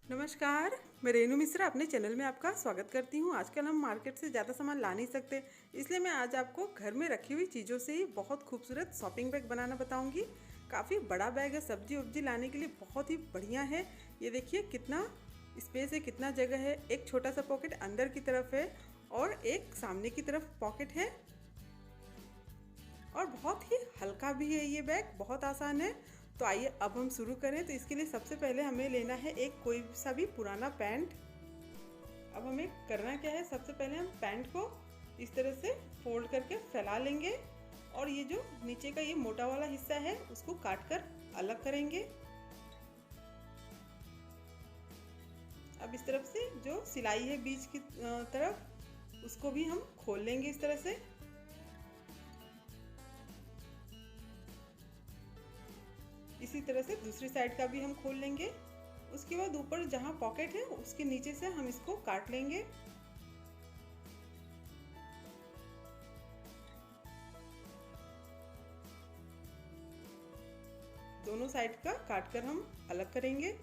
नमस्कार, मैं रेनू मिश्रा अपने चैनल में आपका स्वागत करती हूँ। आजकल हम मार्केट से ज़्यादा सामान ला नहीं सकते, इसलिए मैं आज आपको घर में रखी हुई चीज़ों से ही बहुत खूबसूरत शॉपिंग बैग बनाना बताऊँगी। काफ़ी बड़ा बैग है, सब्जी उब्जी लाने के लिए बहुत ही बढ़िया है। ये देखिए कितना स्पेस है, कितना जगह है। एक छोटा सा पॉकेट अंदर की तरफ है और एक सामने की तरफ पॉकेट है और बहुत ही हल्का भी है। ये बैग बहुत आसान है। तो आइए अब हम शुरू करें। तो इसके लिए सबसे पहले हमें लेना है एक कोई सा भी पुराना पैंट। अब हमें करना क्या है, सबसे पहले हम पैंट को इस तरह से फोल्ड करके फैला लेंगे और ये जो नीचे का ये मोटा वाला हिस्सा है उसको काट कर अलग करेंगे। अब इस तरफ से जो सिलाई है बीच की तरफ उसको भी हम खोल लेंगे इस तरह से। इसी तरह से दूसरी साइड का भी हम खोल लेंगे। उसके बाद ऊपर जहाँ पॉकेट है उसके नीचे से हम इसको काट लेंगे। दोनों साइड का काट कर हम अलग करेंगे।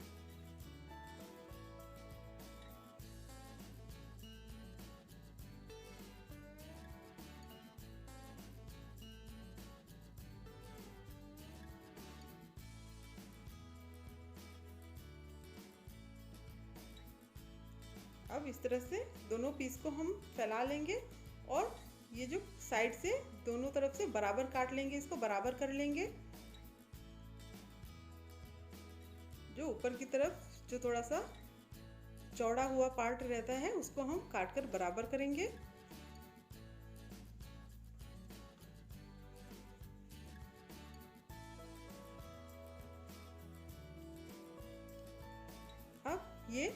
अब इस तरह से दोनों पीस को हम फैला लेंगे और ये जो साइड से दोनों तरफ से बराबर काट लेंगे, इसको बराबर कर लेंगे। जो ऊपर की तरफ जो थोड़ा सा चौड़ा हुआ पार्ट रहता है उसको हम काट कर बराबर करेंगे। अब ये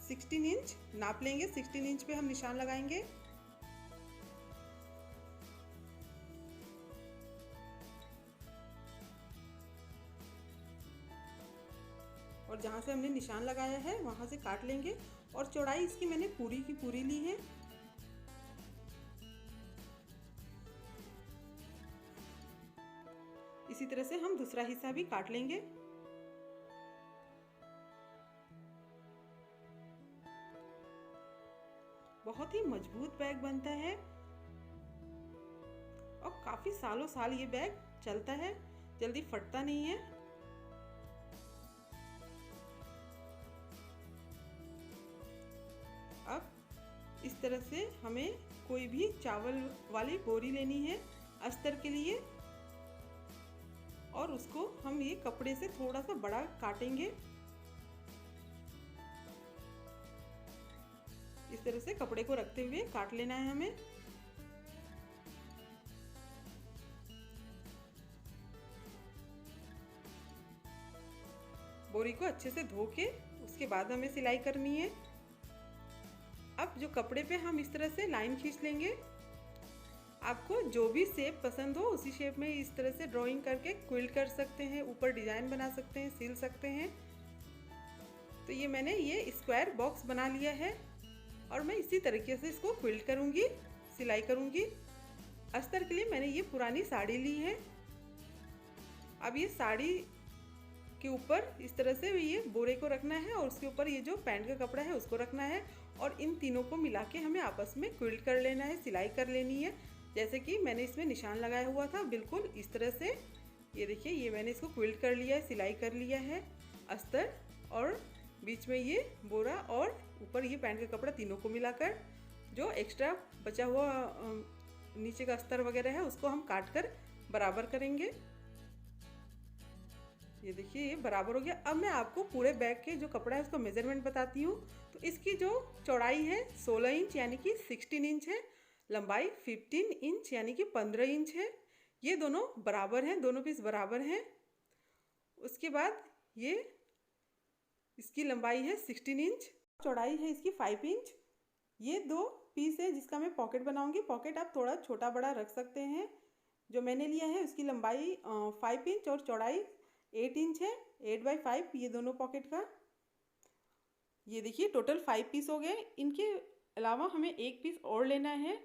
16 इंच नाप लेंगे। 16 इंच पे हम निशान लगाएंगे। और जहाँ से हमने निशान लगाया है वहाँ से काट लेंगे और चौड़ाई इसकी मैंने पूरी की पूरी ली है। इसी तरह से हम दूसरा हिस्सा भी काट लेंगे। बहुत ही मजबूत बैग बनता है और काफी सालों साल ये बैग चलता है, जल्दी फटता नहीं है। अब इस तरह से हमें कोई भी चावल वाली बोरी लेनी है अस्तर के लिए और उसको हम ये कपड़े से थोड़ा सा बड़ा काटेंगे। इस तरह से कपड़े को रखते हुए काट लेना है हमें। बोरी को अच्छे से धो के उसके बाद हमें सिलाई करनी है। अब जो कपड़े पे हम इस तरह से लाइन खींच लेंगे। आपको जो भी शेप पसंद हो उसी शेप में इस तरह से ड्राइंग करके क्विल्ट कर सकते हैं, ऊपर डिजाइन बना सकते हैं, सिल सकते हैं। तो ये मैंने ये स्क्वायर बॉक्स बना लिया है और मैं इसी तरीके से इसको क्विल्ट करूँगी, सिलाई करूँगी। अस्तर के लिए मैंने ये पुरानी साड़ी ली है। अब ये साड़ी के ऊपर इस तरह से ये बोरे को रखना है और उसके ऊपर ये जो पैंट का कपड़ा है उसको रखना है और इन तीनों को मिला के हमें आपस में क्विल्ट कर लेना है, सिलाई कर लेनी है। जैसे कि मैंने इसमें निशान लगाया हुआ था बिल्कुल इस तरह से। ये देखिए ये मैंने इसको क्विल्ट कर लिया है, सिलाई कर लिया है अस्तर और बीच में ये बोरा और ऊपर ये पैंट का कपड़ा, तीनों को मिलाकर जो एक्स्ट्रा बचा हुआ नीचे का अस्तर वगैरह है उसको हम काट कर बराबर करेंगे। ये देखिए ये बराबर हो गया। अब मैं आपको पूरे बैग के जो कपड़ा है उसका मेजरमेंट बताती हूँ। तो इसकी जो चौड़ाई है 16 इंच यानी कि 16 इंच है, लंबाई 15 इंच यानी कि 15 इंच है। ये दोनों बराबर हैं, दोनों पीस बराबर हैं। उसके बाद ये इसकी लंबाई है 16 इंच, चौड़ाई है इसकी 5 इंच। ये दो पीस है जिसका मैं पॉकेट बनाऊंगी। पॉकेट आप थोड़ा छोटा बड़ा रख सकते हैं। जो मैंने लिया है उसकी लंबाई 5 इंच और चौड़ाई 8 इंच है। 8x5 ये दोनों पॉकेट का। ये देखिए टोटल 5 पीस हो गए। इनके अलावा हमें एक पीस और लेना है।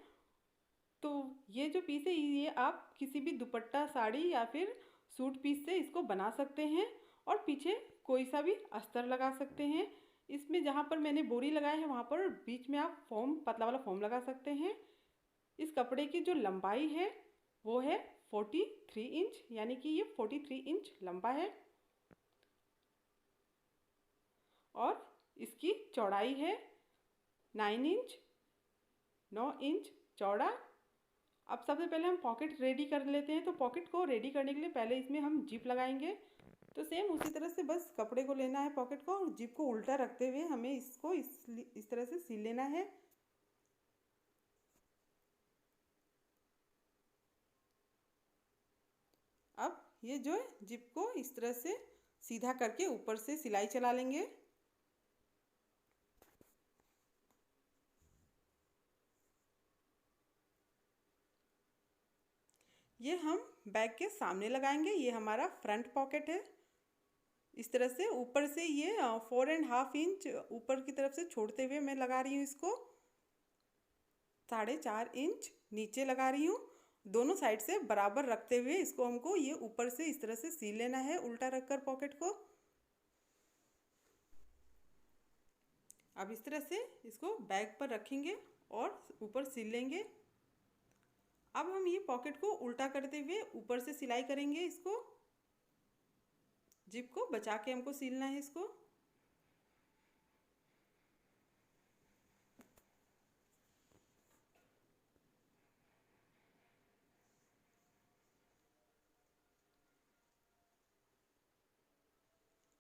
तो ये जो पीस है ये आप किसी भी दुपट्टा, साड़ी या फिर सूट पीस से इसको बना सकते हैं और पीछे कोई सा भी अस्तर लगा सकते हैं। इसमें जहाँ पर मैंने बोरी लगाया है वहाँ पर बीच में आप फोम, पतला वाला फोम लगा सकते हैं। इस कपड़े की जो लंबाई है वो है 43 इंच, यानी कि ये 43 इंच लंबा है और इसकी चौड़ाई है 9 इंच, 9 इंच चौड़ा। अब सबसे पहले हम पॉकेट रेडी कर लेते हैं। तो पॉकेट को रेडी करने के लिए पहले इसमें हम जिप लगाएंगे। तो सेम उसी तरह से बस कपड़े को लेना है पॉकेट को, और जिप को उल्टा रखते हुए हमें इसको इस तरह से सिल लेना है। अब ये जो है जिप को इस तरह से सीधा करके ऊपर से सिलाई चला लेंगे। ये हम बैग के सामने लगाएंगे। ये हमारा फ्रंट पॉकेट है। इस तरह से ऊपर से ये 4.5 इंच ऊपर की तरफ से छोड़ते हुए मैं लगा रही हूँ इसको। 4.5 इंच नीचे लगा रही हूँ। दोनों साइड से बराबर रखते हुए इसको हमको ये ऊपर से इस तरह से सील लेना है, उल्टा रखकर पॉकेट को। अब इस तरह से इसको बैग पर रखेंगे और ऊपर सिल लेंगे। अब हम ये पॉकेट को उल्टा करते हुए ऊपर से सिलाई करेंगे। इसको जिप को बचा के हमको सिलना है इसको।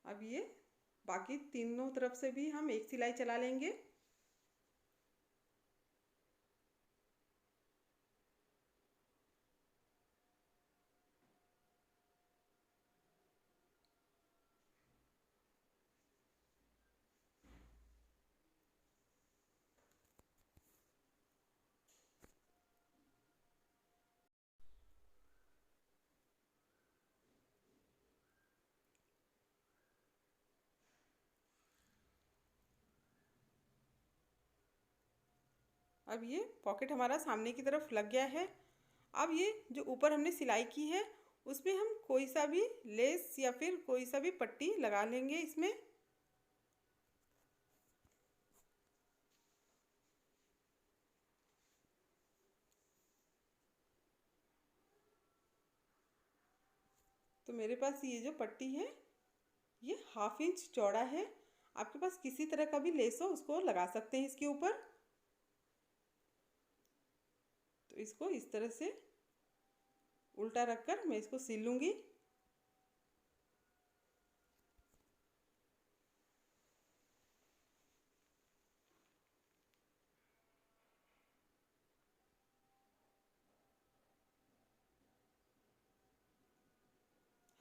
अब ये बाकी तीनों तरफ से भी हम एक सिलाई चला लेंगे। अब ये पॉकेट हमारा सामने की तरफ लग गया है। अब ये जो ऊपर हमने सिलाई की है उसमें हम कोई सा भी लेस या फिर कोई सा भी पट्टी लगा लेंगे इसमें। तो मेरे पास ये जो पट्टी है ये 1/2 इंच चौड़ा है। आपके पास किसी तरह का भी लेस हो उसको लगा सकते हैं इसके ऊपर। तो इसको इस तरह से उल्टा रखकर मैं इसको सिल लूँगी।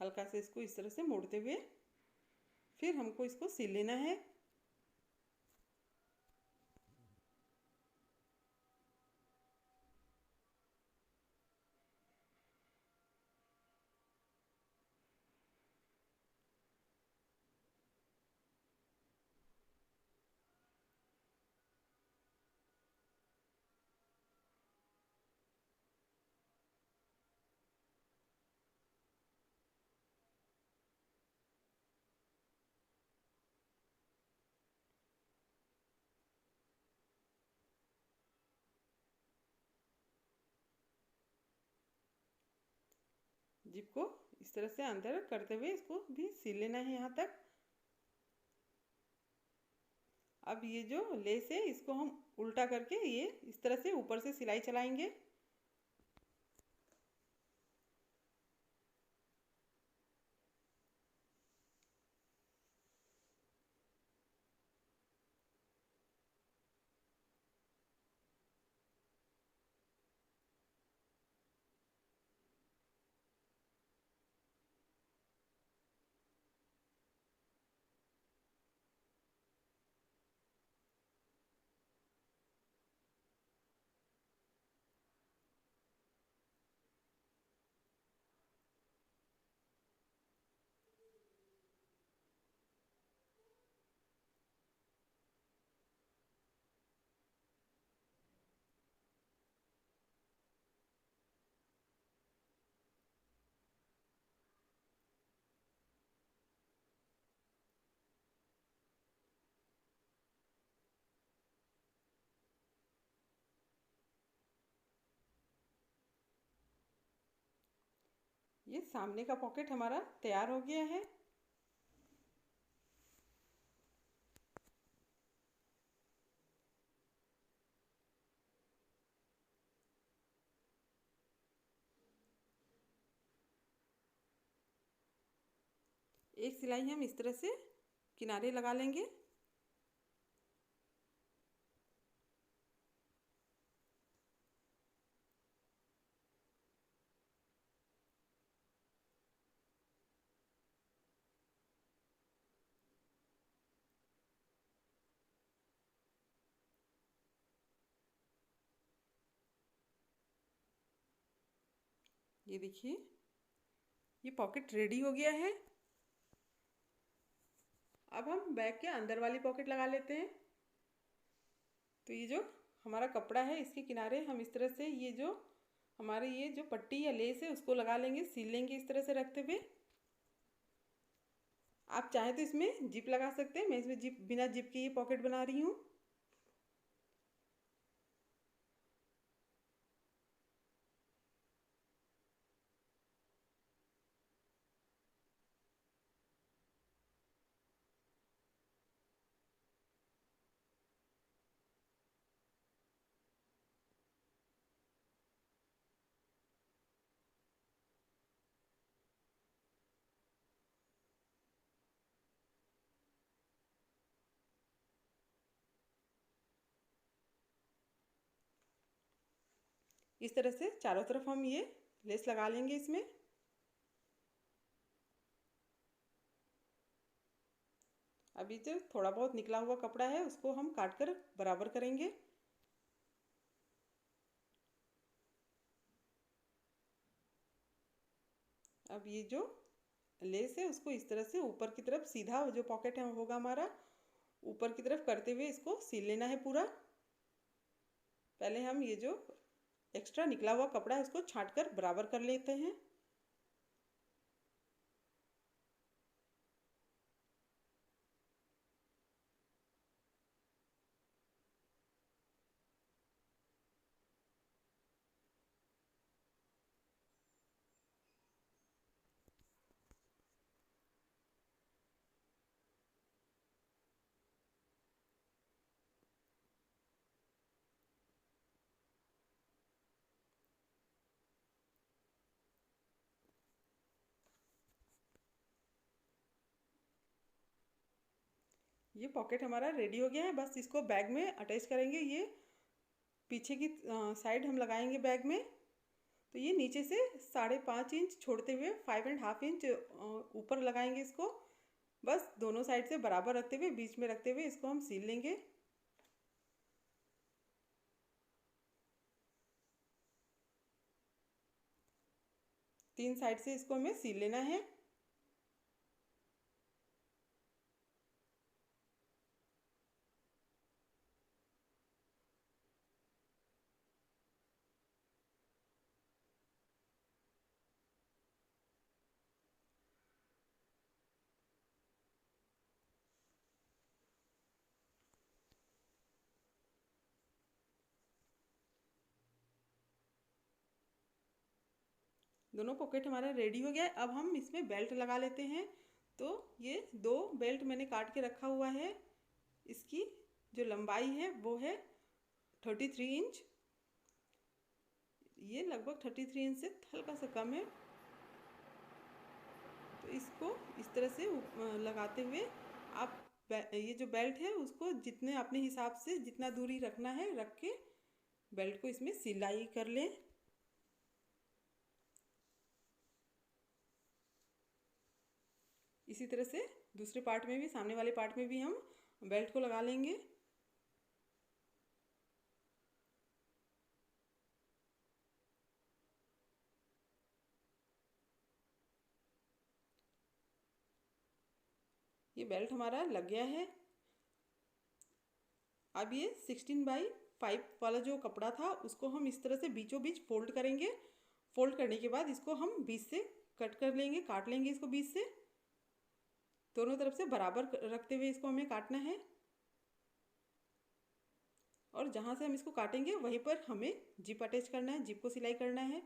हल्का से इसको इस तरह से मोड़ते हुए फिर हमको इसको सिल लेना है। जिप को इस तरह से अंदर करते हुए इसको भी सिल लेना है यहाँ तक। अब ये जो लेस है इसको हम उल्टा करके ये इस तरह से ऊपर से सिलाई चलाएंगे। ये सामने का पॉकेट हमारा तैयार हो गया है। एक सिलाई हम इस तरह से किनारे लगा लेंगे। ये देखिए, ये पॉकेट रेडी हो गया है। अब हम बैग के अंदर वाली पॉकेट लगा लेते हैं। तो ये जो हमारा कपड़ा है, इसके किनारे हम इस तरह से ये जो हमारे ये जो पट्टी या लेस है उसको लगा लेंगे, सील लेंगे इस तरह से रखते हुए। आप चाहें तो इसमें जिप लगा सकते हैं। मैं इसमें जिप, बिना जिप के ये पॉकेट बना रही हूँ। इस तरह से चारों तरफ हम ये लेस लगा लेंगे इसमें। अभी जो थोड़ा बहुत निकला हुआ कपड़ा है उसको हम काट कर बराबर करेंगे। अब ये जो लेस है उसको इस तरह से ऊपर की तरफ सीधा जो पॉकेट है होगा हमारा, ऊपर की तरफ करते हुए इसको सील लेना है पूरा। पहले हम ये जो एक्स्ट्रा निकला हुआ कपड़ा है उसको छांट कर बराबर कर लेते हैं। ये पॉकेट हमारा रेडी हो गया है। बस इसको बैग में अटैच करेंगे। ये पीछे की साइड हम लगाएंगे बैग में। तो ये नीचे से 5.5 इंच छोड़ते हुए 5.5 इंच ऊपर लगाएंगे इसको। बस दोनों साइड से बराबर रखते हुए, बीच में रखते हुए इसको हम सील लेंगे। तीन साइड से इसको हमें सील लेना है। दोनों पॉकेट हमारा रेडी हो गया है। अब हम इसमें बेल्ट लगा लेते हैं। तो ये 2 बेल्ट मैंने काट के रखा हुआ है। इसकी जो लंबाई है वो है 33 इंच। ये लगभग 33 इंच से हल्का सा कम है। तो इसको इस तरह से लगाते हुए आप ये जो बेल्ट है उसको जितने अपने हिसाब से जितना दूरी रखना है रख के बेल्ट को इसमें सिलाई कर लें। इसी तरह से दूसरे पार्ट में भी, सामने वाले पार्ट में भी हम बेल्ट को लगा लेंगे। ये बेल्ट हमारा लग गया है। अब ये 16/5 वाला जो कपड़ा था उसको हम इस तरह से बीचों बीच फोल्ड करेंगे। फोल्ड करने के बाद इसको हम बीच से कट कर लेंगे, काट लेंगे इसको बीच से। दोनों तरफ से बराबर रखते हुए इसको हमें काटना है। और जहाँ से हम इसको काटेंगे वहीं पर हमें जिप अटैच करना है, जिप को सिलाई करना है।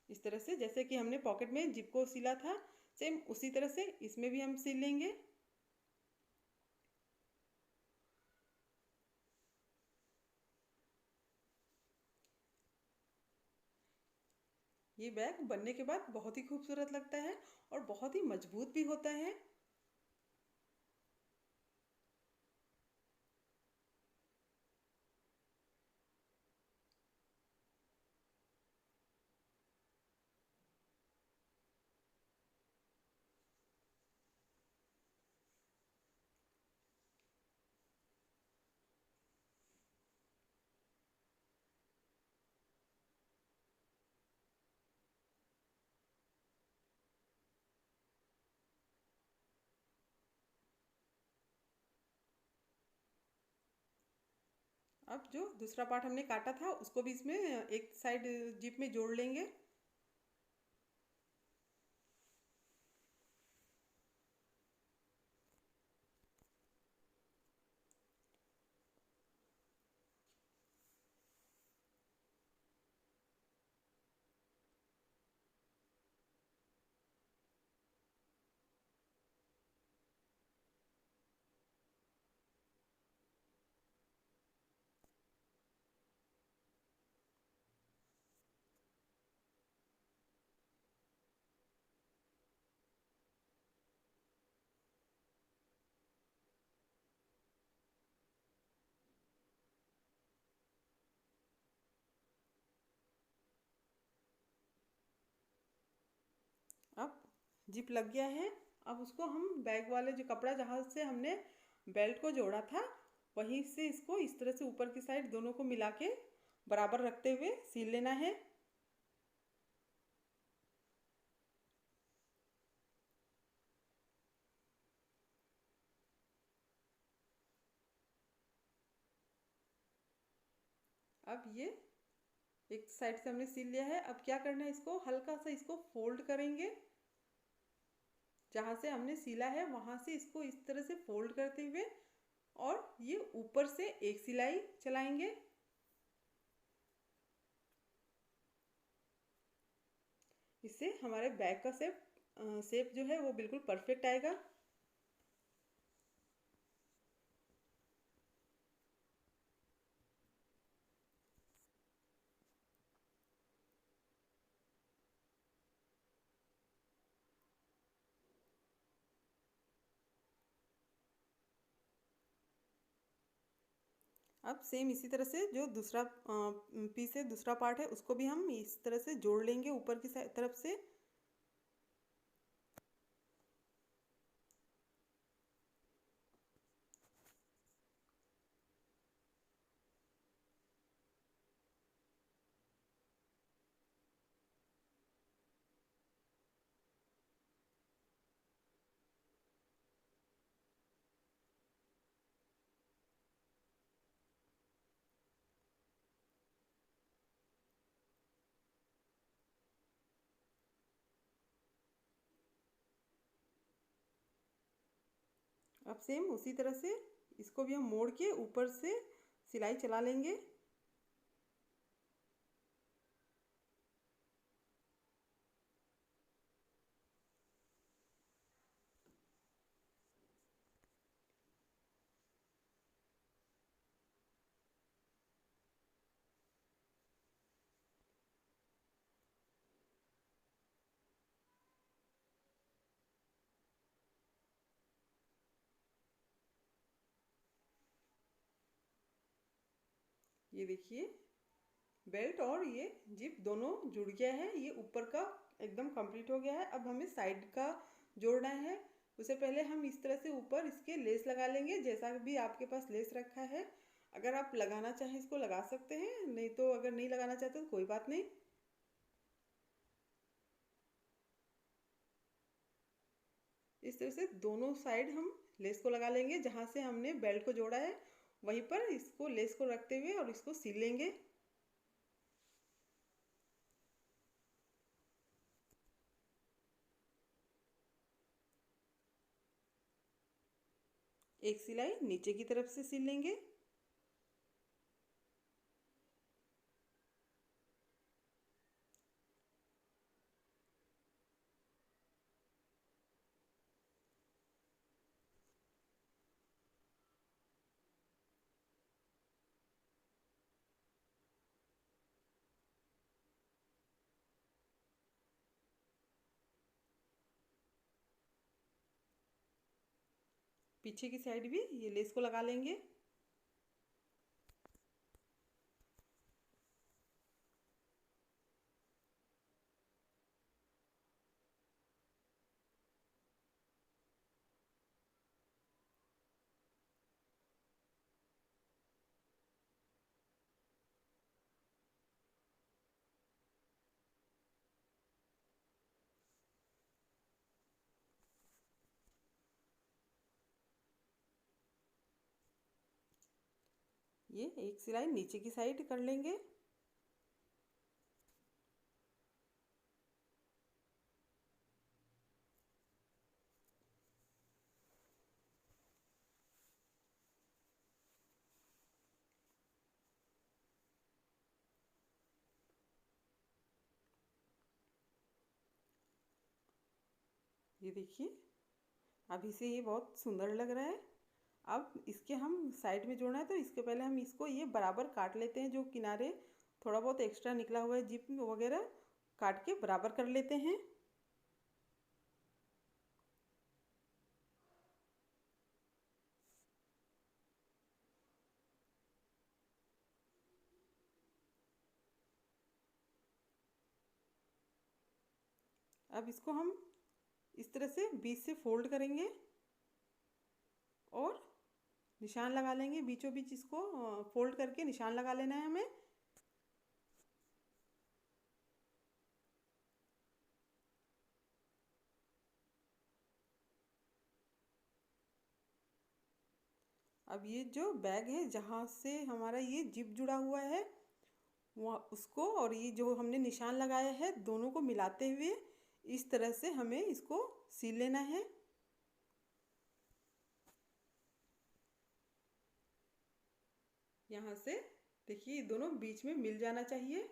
इस तरह से जैसे कि हमने पॉकेट में जिप को सिला था, सेम उसी तरह से इसमें भी हम सिल लेंगे। ये बैग बनने के बाद बहुत ही खूबसूरत लगता है और बहुत ही मजबूत भी होता है। अब जो दूसरा पार्ट हमने काटा था उसको भी इसमें एक साइड जिप में जोड़ लेंगे। अब जिप लग गया है। अब उसको हम बैग वाले जो कपड़ा जहाँ से हमने बेल्ट को जोड़ा था वहीं से इसको इस तरह से ऊपर की साइड दोनों को मिला के बराबर रखते हुए सील लेना है। अब ये एक साइड से हमने सील लिया है। अब क्या करना है, इसको हल्का सा इसको फोल्ड करेंगे। जहाँ से हमने सिला है वहाँ से इसको इस तरह से फोल्ड करते हुए और ये ऊपर से एक सिलाई चलाएंगे। इससे हमारे बैग का शेप जो है वो बिल्कुल परफेक्ट आएगा। अब सेम इसी तरह से जो दूसरा पीस है, दूसरा पार्ट है, उसको भी हम इस तरह से जोड़ लेंगे ऊपर की तरफ से। अब सेम उसी तरह से इसको भी हम मोड़ के ऊपर से सिलाई चला लेंगे। ये देखिए बेल्ट और ये जिप दोनों जुड़ गया है। ये ऊपर का एकदम कंप्लीट हो गया है। अब हमें साइड का जोड़ना है। उससे पहले हम इस तरह से ऊपर इसके लेस लगा लेंगे। जैसा भी आपके पास लेस रखा है, अगर आप लगाना चाहें इसको लगा सकते हैं, नहीं तो अगर नहीं लगाना चाहते तो कोई बात नहीं। इस तरह से दोनों साइड हम लेस को लगा लेंगे। जहाँ से हमने बेल्ट को जोड़ा है वहीं पर इसको लेस को रखते हुए और इसको सिल लेंगे। एक सिलाई नीचे की तरफ से सिल लेंगे। पीछे की साइड भी ये लेस को लगा लेंगे। ये एक सिलाई नीचे की साइड कर लेंगे। ये देखिए अभी से ये बहुत सुंदर लग रहा है। अब इसके हम साइड में जोड़ना है, तो इसके पहले हम इसको ये बराबर काट लेते हैं। जो किनारे थोड़ा बहुत एक्स्ट्रा निकला हुआ है, जिप वगैरह काट के बराबर कर लेते हैं। अब इसको हम इस तरह से बीच से फोल्ड करेंगे और निशान लगा लेंगे। बीचों बीच इसको फोल्ड करके निशान लगा लेना है हमें। अब ये जो बैग है जहाँ से हमारा ये जिप जुड़ा हुआ है, वहाँ उसको और ये जो हमने निशान लगाया है दोनों को मिलाते हुए इस तरह से हमें इसको सील लेना है। यहाँ से देखिए दोनों बीच में मिल जाना चाहिए।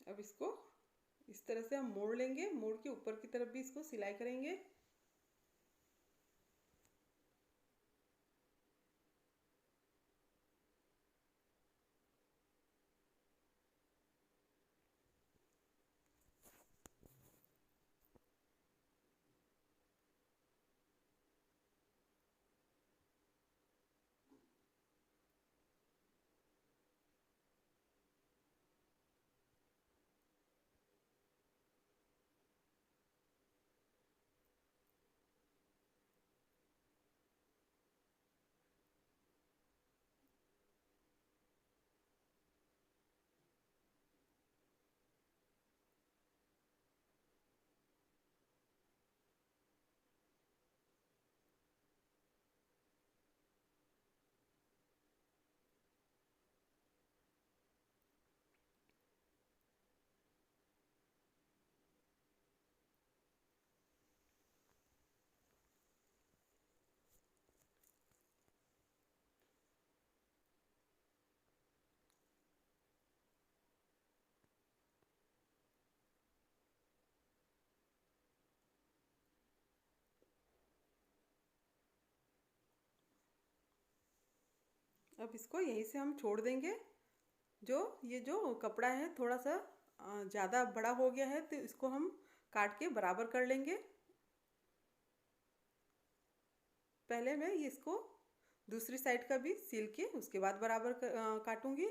अब इसको इस तरह से हम मोड़ लेंगे। मोड़ के ऊपर की तरफ भी इसको सिलाई करेंगे। अब इसको यहीं से हम छोड़ देंगे। ये जो कपड़ा है थोड़ा सा ज़्यादा बड़ा हो गया है, तो इसको हम काट के बराबर कर लेंगे। पहले मैं ये इसको दूसरी साइड का भी सिल के उसके बाद बराबर काटूंगी।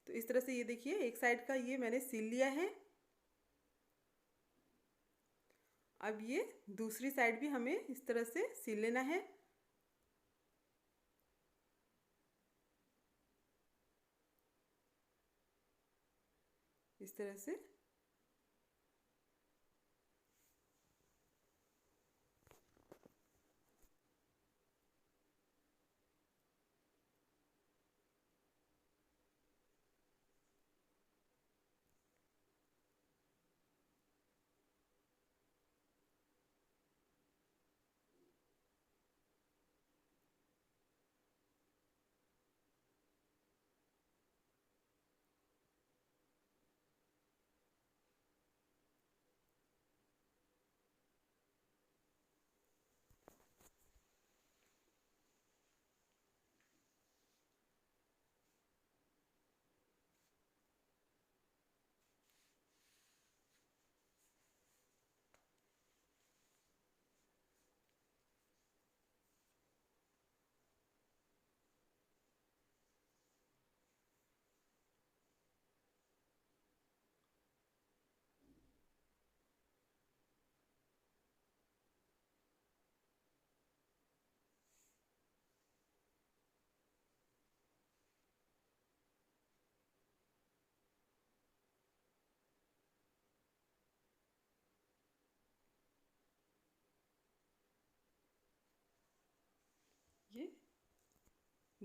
तो इस तरह से ये देखिए एक साइड का ये मैंने सिल लिया है। अब ये दूसरी साइड भी हमें इस तरह से सिल लेना है। इस तरह से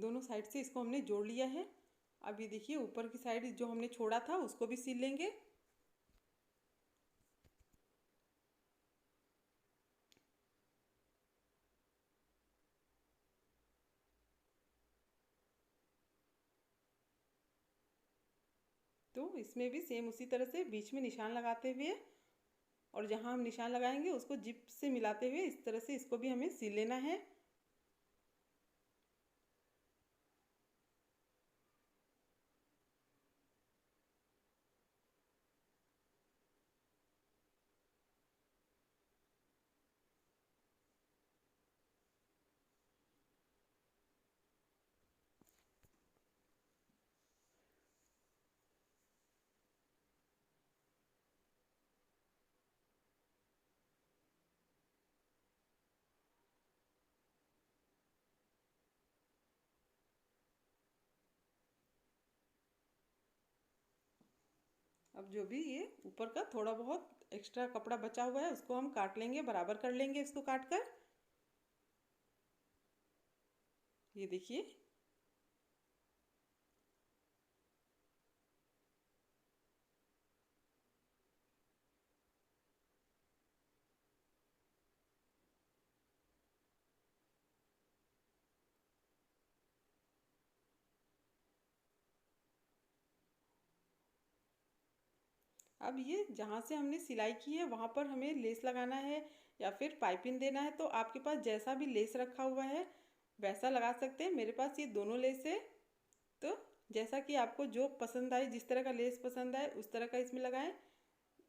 दोनों साइड से इसको हमने जोड़ लिया है। अब ये देखिए ऊपर की साइड जो हमने छोड़ा था उसको भी सिल लेंगे। तो इसमें भी सेम उसी तरह से बीच में निशान लगाते हुए और जहाँ हम निशान लगाएंगे उसको जिप से मिलाते हुए इस तरह से इसको भी हमें सिल लेना है। अब जो भी ये ऊपर का थोड़ा बहुत एक्स्ट्रा कपड़ा बचा हुआ है उसको हम काट लेंगे, बराबर कर लेंगे इसको काट कर। ये देखिए अब ये जहाँ से हमने सिलाई की है वहाँ पर हमें लेस लगाना है या फिर पाइपिंग देना है, तो आपके पास जैसा भी लेस रखा हुआ है वैसा लगा सकते हैं। मेरे पास ये दोनों लेस है, तो जैसा कि आपको जो पसंद आए, जिस तरह का लेस पसंद आए उस तरह का इसमें लगाएं।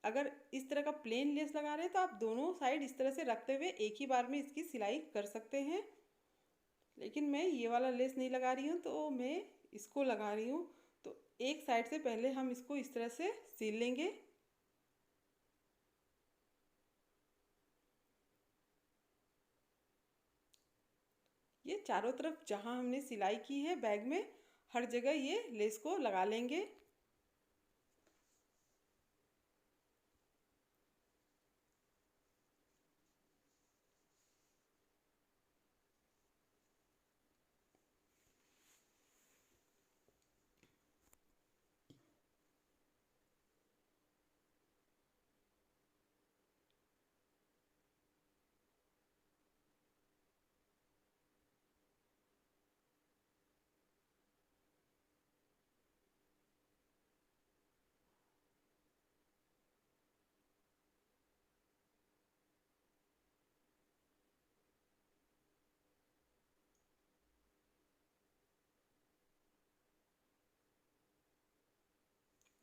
अगर इस तरह का प्लेन लेस लगा रहे हैं तो आप दोनों साइड इस तरह से रखते हुए एक ही बार में इसकी सिलाई कर सकते हैं। लेकिन मैं ये वाला लेस नहीं लगा रही हूँ तो मैं इसको लगा रही हूँ। तो एक साइड से पहले हम इसको इस तरह से सिल लेंगे। ये चारों तरफ जहाँ हमने सिलाई की है बैग में हर जगह ये लेस को लगा लेंगे।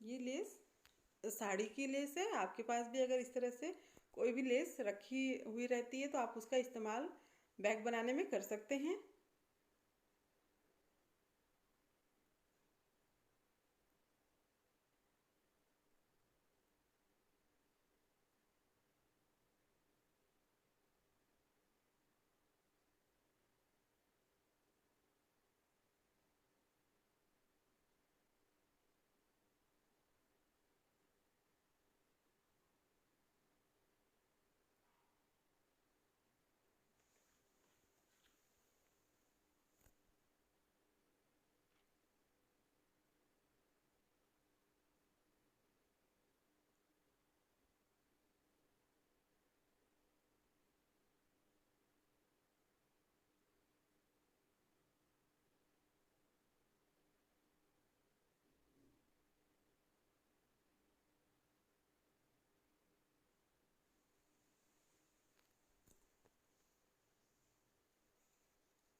ये लेस साड़ी की लेस है, आपके पास भी अगर इस तरह से कोई भी लेस रखी हुई रहती है तो आप उसका इस्तेमाल बैग बनाने में कर सकते हैं।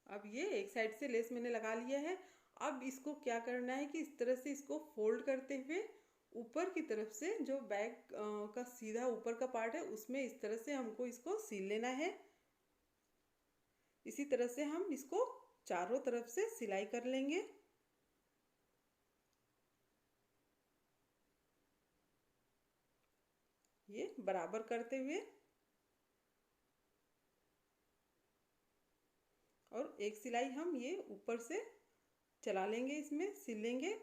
अब ये एक साइड से लेस मैंने लगा लिया है। अब इसको क्या करना है कि इस तरह से इसको फोल्ड करते हुए ऊपर की तरफ से जो बैग का सीधा ऊपर का पार्ट है उसमें इस तरह से हमको इसको सील लेना है। इसी तरह से हम इसको चारों तरफ से सिलाई कर लेंगे। ये बराबर करते हुए और एक सिलाई हम ये ऊपर से चला लेंगे, इसमें सिल लेंगे।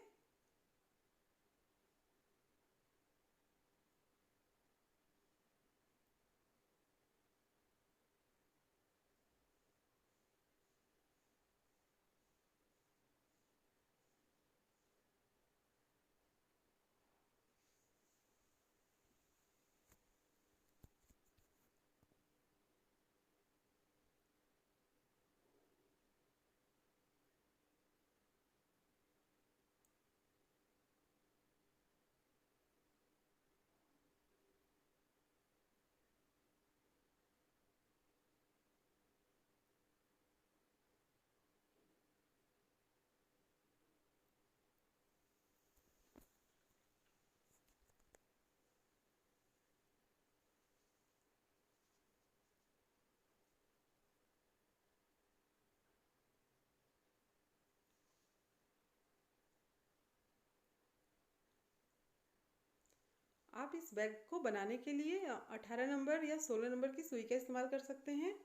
आप इस बैग को बनाने के लिए 18 नंबर या 16 नंबर की सुई का इस्तेमाल कर सकते हैं।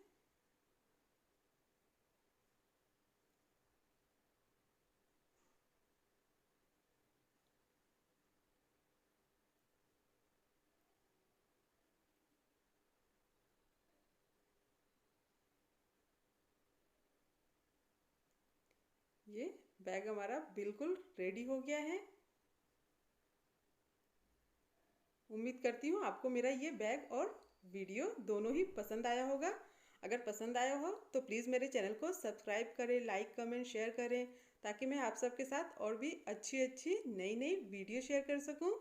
ये बैग हमारा बिल्कुल रेडी हो गया है। उम्मीद करती हूँ आपको मेरा ये बैग और वीडियो दोनों ही पसंद आया होगा। अगर पसंद आया हो तो प्लीज़ मेरे चैनल को सब्सक्राइब करें, लाइक कमेंट शेयर करें, ताकि मैं आप सबके साथ और भी अच्छी अच्छी नई नई वीडियो शेयर कर सकूँ।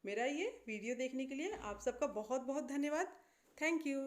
मेरा ये वीडियो देखने के लिए आप सबका बहुत बहुत धन्यवाद। Thank you.